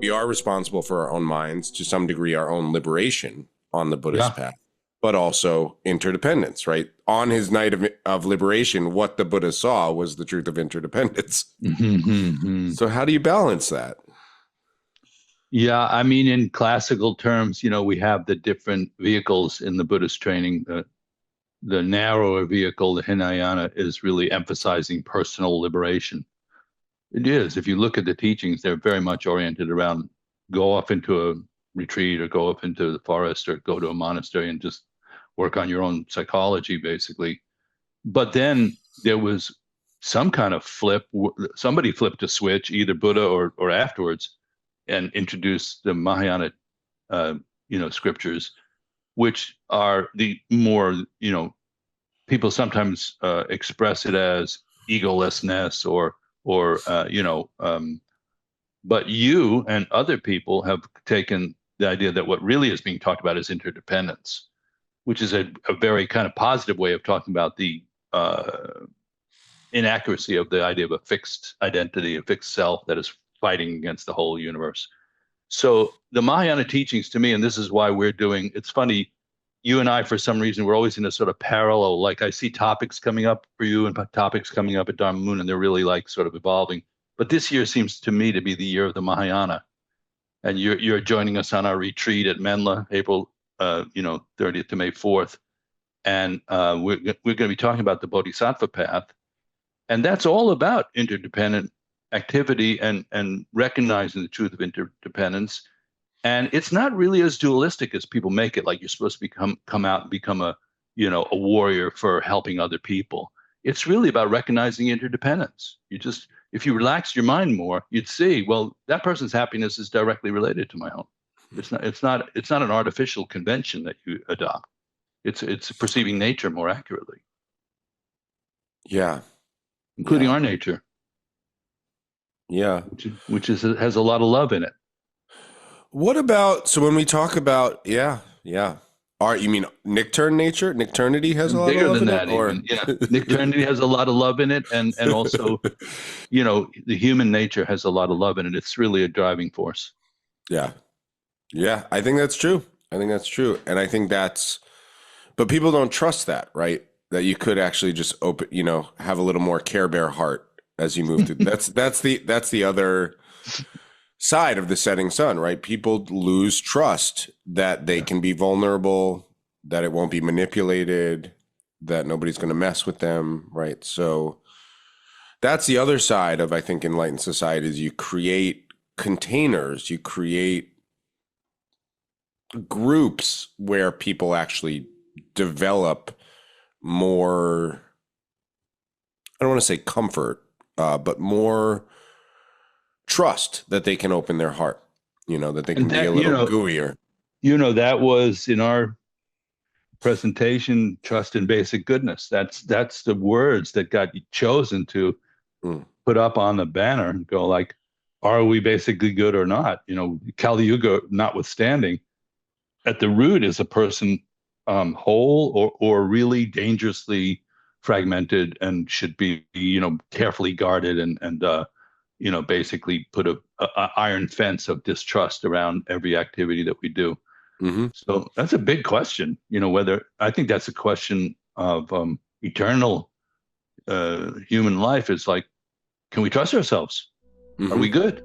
we are responsible for our own minds, to some degree, our own liberation on the Buddhist Yeah. path, but also interdependence, right? On his night of liberation, what the Buddha saw was the truth of interdependence. Mhm. So how do you balance that? Yeah, I mean, in classical terms, we have the different vehicles in the Buddhist training. The narrower vehicle, the Hinayana, is really emphasizing personal liberation. It is. If you look at the teachings, they're very much oriented around go off into a retreat or go up into the forest or go to a monastery and just work on your own psychology, basically. But then there was some kind of flip. Somebody flipped a switch, either Buddha or afterwards, and introduced the Mahayana, uh, scriptures, which are the more, people sometimes express it as egolessness or but you and other people have taken the idea that what really is being talked about is interdependence, which is a very kind of positive way of talking about the uh, inaccuracy of the idea of a fixed identity, a fixed self that is fighting against the whole universe. So the Mahayana teachings to me, and this is why we're doing, it's funny, you and I, for some reason, we're always in a sort of parallel, like I see topics coming up for you and topics coming up at Dharma Moon, and they're really like sort of evolving. But this year seems to me to be the year of the Mahayana. And you're joining us on our retreat at Menla, April 30th to May 4th. And we're going to be talking about the Bodhisattva path. And that's all about interdependent activity and recognizing the truth of interdependence. And it's not really as dualistic as people make it, like you're supposed to come out and become a warrior for helping other people. It's really about recognizing interdependence. If you relax your mind more, you'd see, well, that person's happiness is directly related to my own. It's not an artificial convention that you adopt. It's perceiving nature more accurately, Yeah. including Yeah. our nature, Yeah. which has a lot of love in it. What about, so when we talk about, yeah, yeah. Art, you mean Nichtern nature? Nichternity has a lot of Bigger love than in it, that, or? even. Yeah. Nick Trinity has a lot of love in it, and also, the human nature has a lot of love in it. It's really a driving force. Yeah. Yeah. I think that's true. I think that's true. And I think but people don't trust that, right? That you could actually just open, have a little more Care Bear heart as you move through. That's the other side of the setting sun, right? People lose trust that they Yeah. can be vulnerable, that it won't be manipulated, that nobody's going to mess with them, right? So that's the other side of, I think, enlightened societies. You create containers, you create groups where people actually develop more, I don't want to say comfort, but more trust that they can open their heart, that they And can be a that, little gooier. that was in our presentation, trust in basic goodness. That's the words that got chosen to Mm. put up on the banner and go like, are we basically good or not? Kali Yuga notwithstanding, at the root is a person whole or really dangerously fragmented and should be carefully guarded and basically put a iron fence of distrust around every activity that we do. Hmm. So that's a big question. Whether I think that's a question of eternal human life. Is like, can we trust ourselves? Are Hmm. we good?